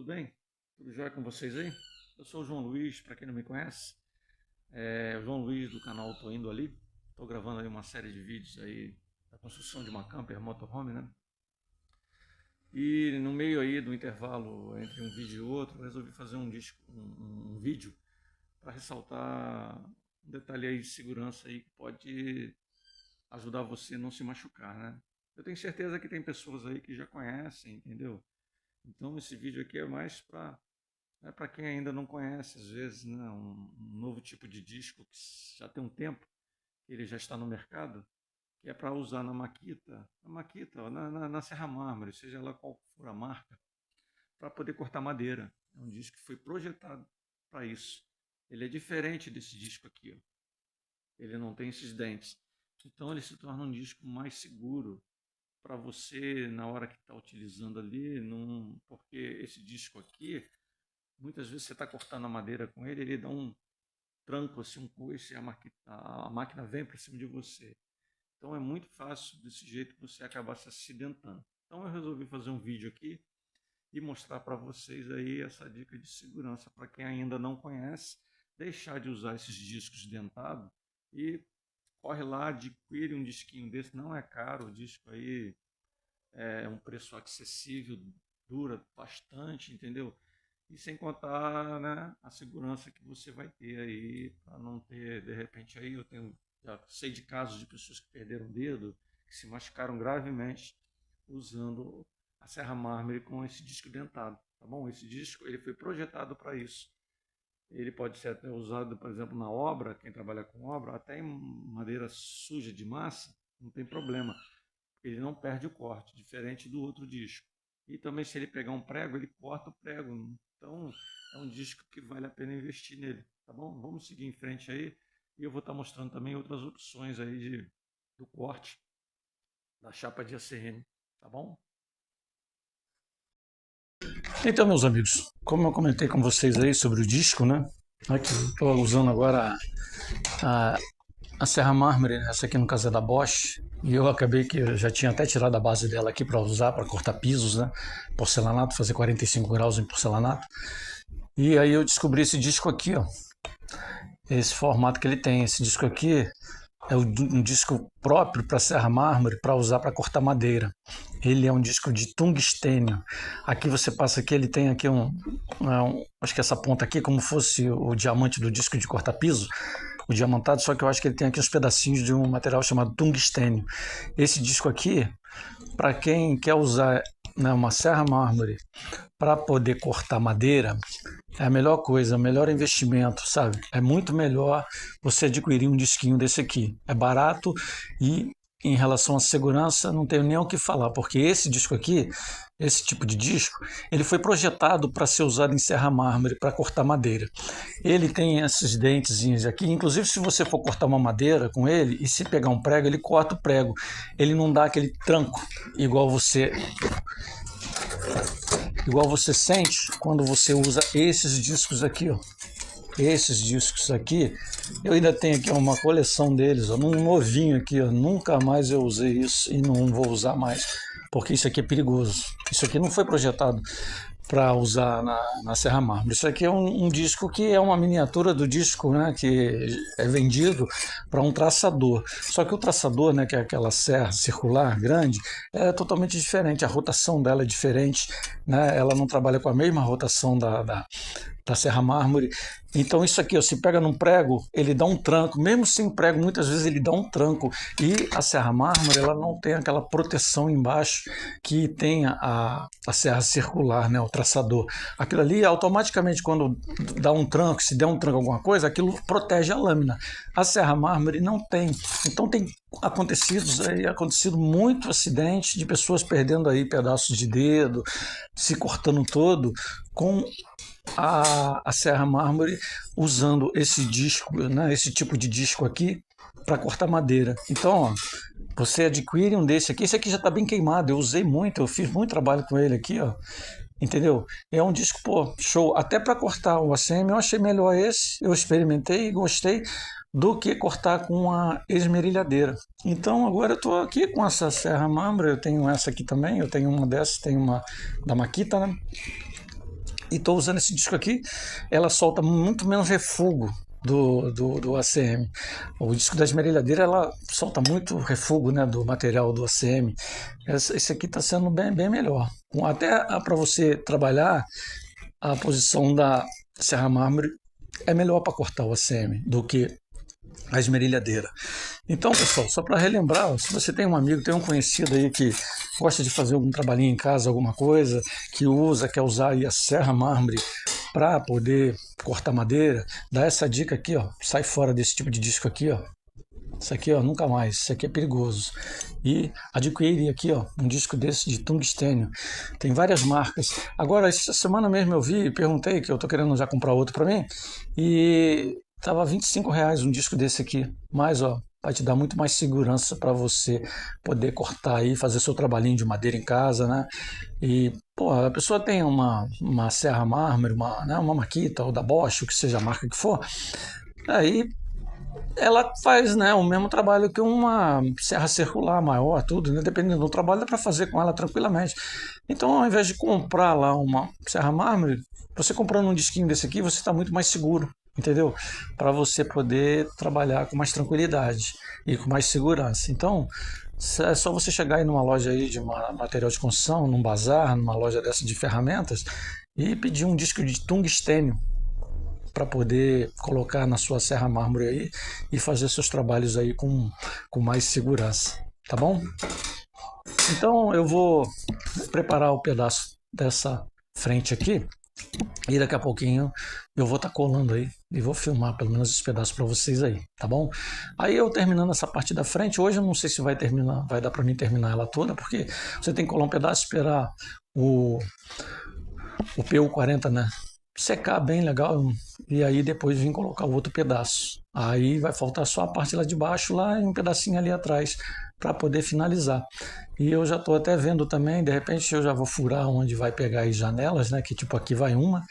bem? Tudo jóia com vocês aí? Eu sou o João Luiz, para quem não me conhece. O João Luiz do canal Tô Indo Ali. Estou gravando aí uma série de vídeos aí da construção de uma camper motorhome, né? E no meio aí do intervalo entre um vídeo e outro, eu resolvi fazer um vídeo para ressaltar um detalhe aí de segurança aí que pode ajudar você a não se machucar, né? Eu tenho certeza que tem pessoas aí que já conhecem, entendeu? Então esse vídeo aqui é mais para quem ainda não conhece, às vezes, né, um novo tipo de disco que já tem um tempo, que ele já está no mercado, que é para usar na maquita, ó, na Serra Mármore, seja lá qual for a marca, para poder cortar madeira. É um disco que foi projetado para isso. Ele é diferente desse disco aqui, ó. Ele não tem esses dentes. Então ele se torna um disco mais seguro para você na hora que está utilizando ali, porque esse disco aqui, muitas vezes você está cortando a madeira com ele, ele dá um tranco, assim, um coice, e a máquina vem para cima de você. Então é muito fácil desse jeito você acabar se acidentando. Então eu resolvi fazer um vídeo aqui e mostrar para vocês aí essa dica de segurança para quem ainda não conhece, deixar de usar esses discos dentados e corre lá, adquire um disquinho desse, não é caro, o disco aí é um preço acessível, dura bastante, entendeu? E sem contar, né, a segurança que você vai ter aí, para não ter, de repente, aí já sei de casos de pessoas que perderam o dedo, que se machucaram gravemente usando a Serra Mármore com esse disco dentado, tá bom? Esse disco, ele foi projetado para isso. Ele pode ser até usado, por exemplo, na obra, quem trabalha com obra, até em madeira suja de massa, não tem problema. Ele não perde o corte, diferente do outro disco. E também se ele pegar um prego, ele corta o prego. Então é um disco que vale a pena investir nele, tá bom? Vamos seguir em frente aí e eu vou estar mostrando também outras opções aí do corte da chapa de ACM, tá bom? Então, meus amigos, como eu comentei com vocês aí sobre o disco, né? Aqui, estou usando agora a Serra Mármore, essa aqui no caso é da Bosch, e eu acabei que eu já tinha até tirado a base dela aqui para usar, para cortar pisos, né? Porcelanato, fazer 45 graus em porcelanato. E aí eu descobri esse disco aqui, ó. Esse formato que ele tem. Esse disco aqui é um disco próprio para Serra Mármore, para usar para cortar madeira. Ele é um disco de tungstênio. Aqui você passa aqui, ele tem aqui acho que essa ponta aqui, como fosse o diamante do disco de cortar piso, o diamantado, só que eu acho que ele tem aqui uns pedacinhos de um material chamado tungstênio. Esse disco aqui, para quem quer usar, né, uma Serra Mármore para poder cortar madeira, é a melhor coisa, o melhor investimento, sabe? É muito melhor você adquirir um disquinho desse aqui. É barato e em relação à segurança não tenho nem o que falar, porque esse disco aqui, esse tipo de disco, ele foi projetado para ser usado em Serra Mármore, para cortar madeira. Ele tem esses dentezinhos aqui, inclusive se você for cortar uma madeira com ele, e se pegar um prego, ele corta o prego. Ele não dá aquele tranco, igual você sente quando você usa esses discos aqui, ó. Esses discos aqui, eu ainda tenho aqui uma coleção deles, ó, num novinho aqui, ó. Nunca mais eu usei isso e não vou usar mais, porque isso aqui é perigoso. Isso aqui não foi projetado para usar na Serra Mármore. Isso aqui é um disco que é uma miniatura do disco, né, que é vendido para um traçador. Só que o traçador, né, que é aquela serra circular grande, é totalmente diferente. A rotação dela é diferente, né, ela não trabalha com a mesma rotação da Serra Mármore. Então isso aqui, ó, se pega num prego, ele dá um tranco, mesmo sem prego, muitas vezes ele dá um tranco. E a Serra Mármore, ela não tem aquela proteção embaixo que tem a serra circular, né, o traçador. Aquilo ali, automaticamente, quando dá um tranco, se der um tranco alguma coisa, aquilo protege a lâmina. A Serra Mármore não tem. Então tem acontecido muito acidente de pessoas perdendo aí pedaços de dedo, se cortando todo com a Serra Mármore, usando esse disco, né, esse tipo de disco aqui para cortar madeira. Então, ó, você adquire um desse aqui. Esse aqui já está bem queimado, eu usei muito, eu fiz muito trabalho com ele aqui, ó. Entendeu? É um disco, pô, show. Até para cortar o ACM eu achei melhor esse. Eu experimentei e gostei do que cortar com a esmerilhadeira. Então agora eu estou aqui com essa Serra Mármore. Eu tenho essa aqui também. Eu tenho uma dessas, tenho uma da Makita, né? E estou usando esse disco aqui, ela solta muito menos refugo do ACM. O disco da esmerilhadeira, ela solta muito refugo, né, do material do ACM. Esse aqui está sendo bem melhor. Até para você trabalhar a posição da serra mármore é melhor para cortar o ACM do que a esmerilhadeira. Então, pessoal, só para relembrar, se você tem um amigo, tem um conhecido aí que gosta de fazer algum trabalhinho em casa, alguma coisa, quer usar aí a serra mármore para poder cortar madeira, dá essa dica aqui, ó, sai fora desse tipo de disco aqui, ó. Isso aqui, ó, nunca mais, isso aqui é perigoso. E adquiri aqui, ó, um disco desse de tungstênio. Tem várias marcas. Agora, essa semana mesmo eu vi, perguntei, que eu tô querendo já comprar outro para mim, e tava R$ 25 um disco desse aqui. Mas, ó, vai te dar muito mais segurança para você poder cortar aí, fazer seu trabalhinho de madeira em casa, né? E, pô, a pessoa tem uma serra mármore, uma Makita ou da Bosch, o que seja a marca que for, aí ela faz, né, o mesmo trabalho que uma serra circular maior, tudo, né? Dependendo do trabalho, dá para fazer com ela tranquilamente. Então, ao invés de comprar lá uma serra mármore, você comprando um disquinho desse aqui, você está muito mais seguro, entendeu? Para você poder trabalhar com mais tranquilidade e com mais segurança. Então, é só você chegar aí numa loja aí de material de construção, num bazar, numa loja dessa de ferramentas e pedir um disco de tungstênio para poder colocar na sua serra mármore aí e fazer seus trabalhos aí com mais segurança, tá bom? Então eu vou preparar o pedaço dessa frente aqui e daqui a pouquinho eu vou estar colando aí e vou filmar pelo menos esse pedaço para vocês aí, tá bom? Aí eu terminando essa parte da frente, hoje eu não sei se vai terminar, vai dar para mim terminar ela toda, porque você tem que colar um pedaço, esperar o PU40, né, secar bem legal e aí depois vim colocar o outro pedaço. Aí vai faltar só a parte lá de baixo lá e um pedacinho ali atrás para poder finalizar. E eu já estou até vendo também, de repente eu já vou furar onde vai pegar as janelas, né? Que tipo aqui vai uma.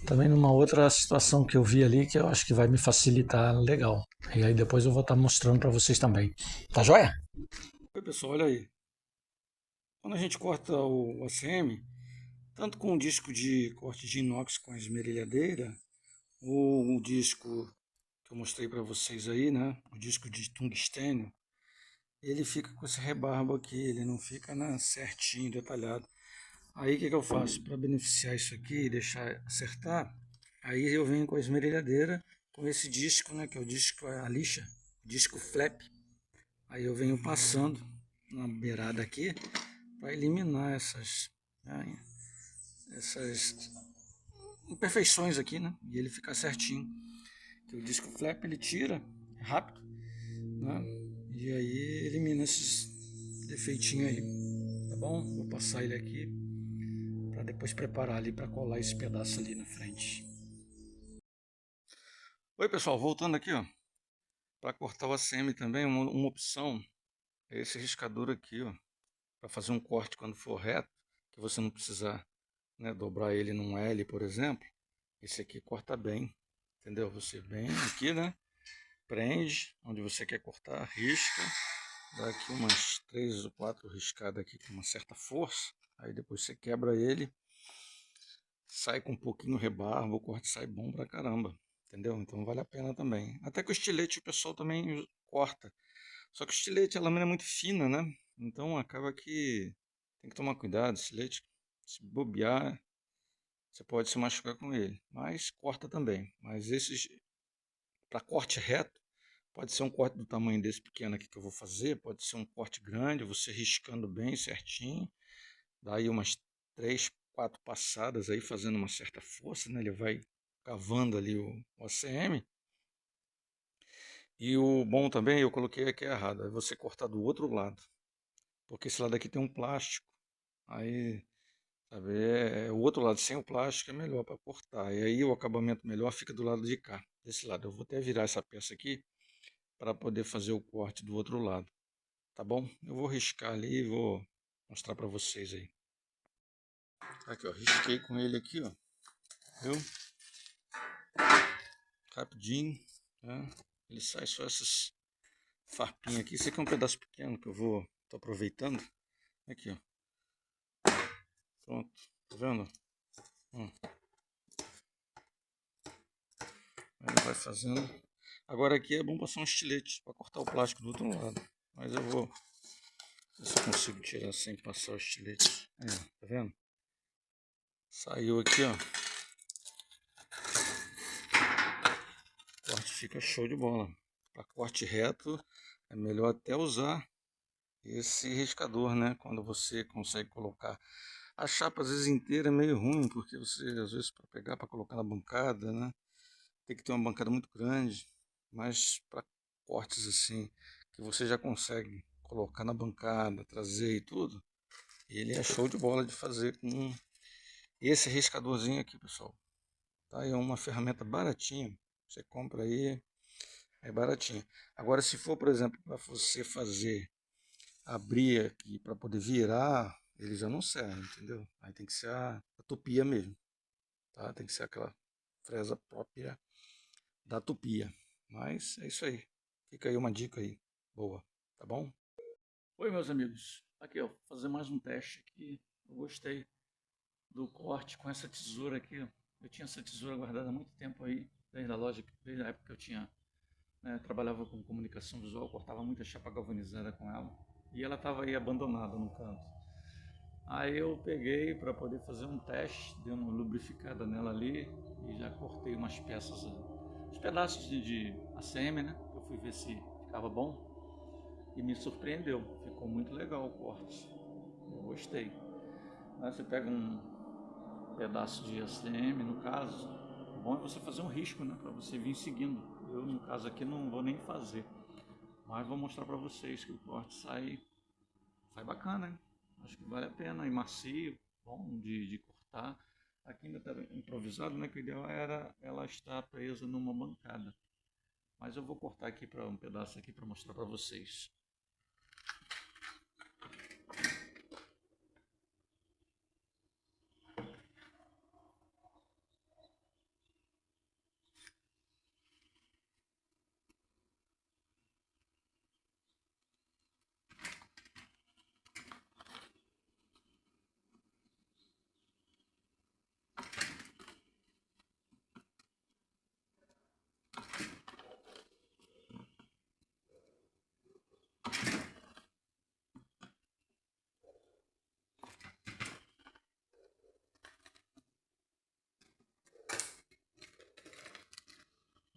Também numa outra situação que eu vi ali que eu acho que vai me facilitar legal. E aí depois eu vou estar mostrando para vocês também. Tá joia? Oi, pessoal, olha aí. Quando a gente corta o ACM, tanto com o disco de corte de inox com a esmerilhadeira, ou o disco que eu mostrei para vocês aí, né? O disco de tungstênio, ele fica com esse rebarbo aqui, ele não fica, né, certinho, detalhado. Aí o que eu faço para beneficiar isso aqui e deixar acertar? Aí eu venho com a esmerilhadeira, com esse disco, né, que é o disco a lixa, disco flap. Aí eu venho passando na beirada aqui para eliminar né, essas imperfeições aqui, né? E ele ficar certinho. Que o disco flap ele tira rápido, né? E aí elimina esses defeitinhos aí, tá bom? Vou passar ele aqui para depois preparar ali para colar esse pedaço ali na frente. Oi, pessoal, voltando aqui, ó, para cortar o ACM também, uma opção é esse riscador aqui, ó, para fazer um corte quando for reto, que você não precisar, né, dobrar ele num L, por exemplo. Esse aqui corta bem, entendeu? Você vem aqui, né, prende onde você quer cortar, risca, dá aqui umas 3 ou 4 riscadas aqui com uma certa força, aí depois você quebra ele, sai com um pouquinho rebarba, o corte sai bom pra caramba, entendeu? Então vale a pena também. Até que o estilete o pessoal também corta, só que o estilete a lâmina é muito fina, né? Então acaba que tem que tomar cuidado, estilete, se bobear, você pode se machucar com ele, mas corta também. Mas esses, para corte reto, pode ser um corte do tamanho desse pequeno aqui que eu vou fazer, pode ser um corte grande, você riscando bem certinho, daí umas 3, 4 passadas aí fazendo uma certa força, né? Ele vai cavando ali o ACM. E o bom também, eu coloquei aqui errado, é você cortar do outro lado, porque esse lado aqui tem um plástico, aí, sabe, o outro lado sem o plástico é melhor para cortar, e aí o acabamento melhor fica do lado de cá, desse lado. Eu vou até virar essa peça aqui para poder fazer o corte do outro lado, tá bom? Eu vou riscar ali e vou mostrar para vocês aí. Aqui, ó, risquei com ele aqui, ó, viu? Rapidinho, tá? Ele sai só essas farpinhas aqui. Esse aqui é um pedaço pequeno que tô aproveitando. Aqui, ó. Pronto, tá vendo? vai fazendo. Agora aqui é bom passar um estilete para cortar o plástico do outro lado. Mas eu vou ver se eu consigo tirar sem passar o estilete. Aí, ó, tá vendo? Saiu aqui, ó. O corte fica show de bola. Para corte reto é melhor até usar esse riscador, né? Quando você consegue colocar a chapa às vezes inteira é meio ruim, porque você às vezes para pegar para colocar na bancada, né? Tem que ter uma bancada muito grande, mas para cortes assim que você já consegue colocar na bancada, trazer e tudo, ele é show de bola de fazer com esse riscadorzinho aqui, pessoal. Tá? É uma ferramenta baratinha, você compra aí, é baratinho. Agora, se for, por exemplo, para você fazer, abrir aqui para poder virar, ele já não serve, entendeu? Aí tem que ser a tupia mesmo, tá? Tem que ser aquela fresa própria da tupia. Mas é isso aí. Fica aí uma dica aí, boa, tá bom? Oi, meus amigos. Aqui, ó, vou fazer mais um teste aqui. Eu gostei do corte com essa tesoura aqui, ó. Eu tinha essa tesoura guardada há muito tempo aí, desde a loja, desde a época que eu tinha, né, trabalhava com comunicação visual, cortava muita chapa galvanizada com ela. E ela estava aí abandonada no canto. Aí eu peguei para poder fazer um teste, dei uma lubrificada nela ali e já cortei umas peças, uns pedaços de ACM, né? Eu fui ver se ficava bom e me surpreendeu. Ficou muito legal o corte. Eu gostei. Aí você pega um pedaço de ACM, no caso, o bom é você fazer um risco, né? Para você vir seguindo. Eu, no caso aqui, não vou nem fazer, mas vou mostrar para vocês que o corte sai bacana, hein? Acho que vale a pena, e macio, bom de cortar. Aqui ainda está improvisado, né? Que o ideal era ela estar presa numa bancada. Mas eu vou cortar aqui para um pedaço aqui para mostrar para vocês.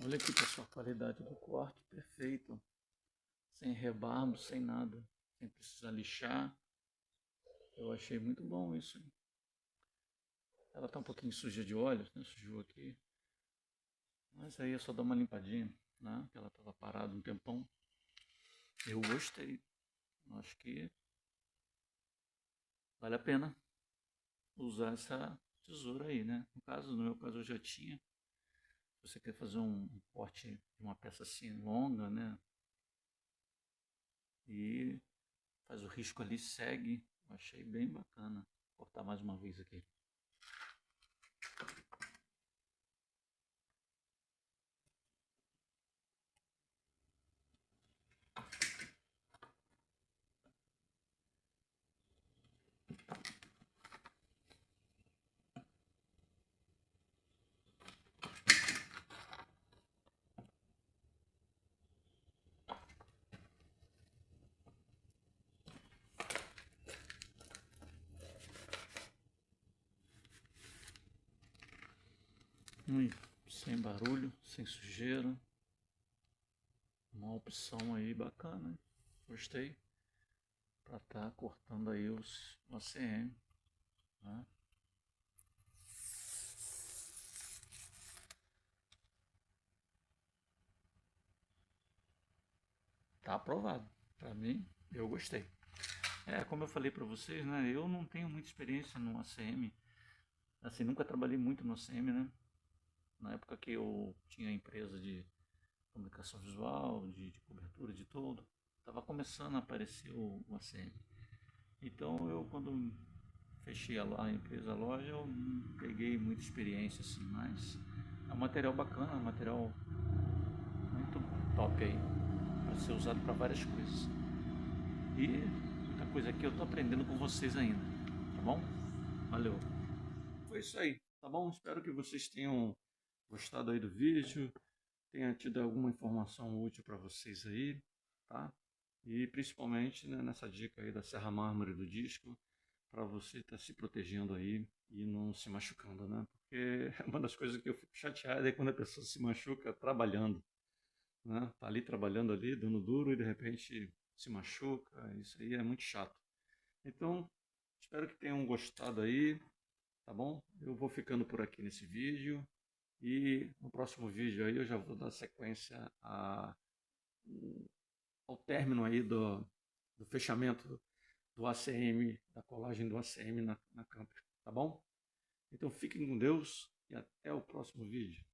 Olha aqui, pessoal, a qualidade do corte, perfeito. Sem rebarbo, sem nada, sem precisar lixar. Eu achei muito bom isso, hein? Ela tá um pouquinho suja de óleo, né? Sujou aqui. Mas aí é só dar uma limpadinha, né? Que ela tava parada um tempão. Eu gostei. Acho que vale a pena usar essa tesoura aí, né? No meu caso eu já tinha. Se você quer fazer um corte de uma peça assim longa, né? E faz o risco ali, segue. Eu achei bem bacana. Vou cortar mais uma vez aqui. Sem barulho, sem sujeira. Uma opção aí bacana, hein? Gostei. Para estar cortando aí o ACM, né? Tá aprovado. Para mim, eu gostei. Como eu falei para vocês, né? Eu não tenho muita experiência no ACM. Assim, nunca trabalhei muito no ACM, né? Na época que eu tinha empresa de comunicação visual, de cobertura, de tudo, estava começando a aparecer o ACM. Então eu, quando fechei a empresa, a loja, eu não peguei muita experiência assim, mas é um material bacana, um material muito top aí, para ser usado para várias coisas. E muita coisa aqui eu estou aprendendo com vocês ainda, tá bom? Valeu! Foi isso aí, tá bom? Espero que vocês tenham gostado aí do vídeo. tenha tido alguma informação útil para vocês aí, tá? E principalmente, né, nessa dica aí da Serra Mármore do disco, para você estar se protegendo aí e não se machucando, né? Porque uma das coisas que eu fico chateado é quando a pessoa se machuca trabalhando, né? Tá ali trabalhando ali, dando duro e de repente se machuca. Isso aí é muito chato. Então, espero que tenham gostado aí, tá bom? Eu vou ficando por aqui nesse vídeo e no próximo vídeo aí eu já vou dar sequência ao término aí do fechamento do ACM, da colagem do ACM na câmera, tá bom? Então fiquem com Deus e até o próximo vídeo.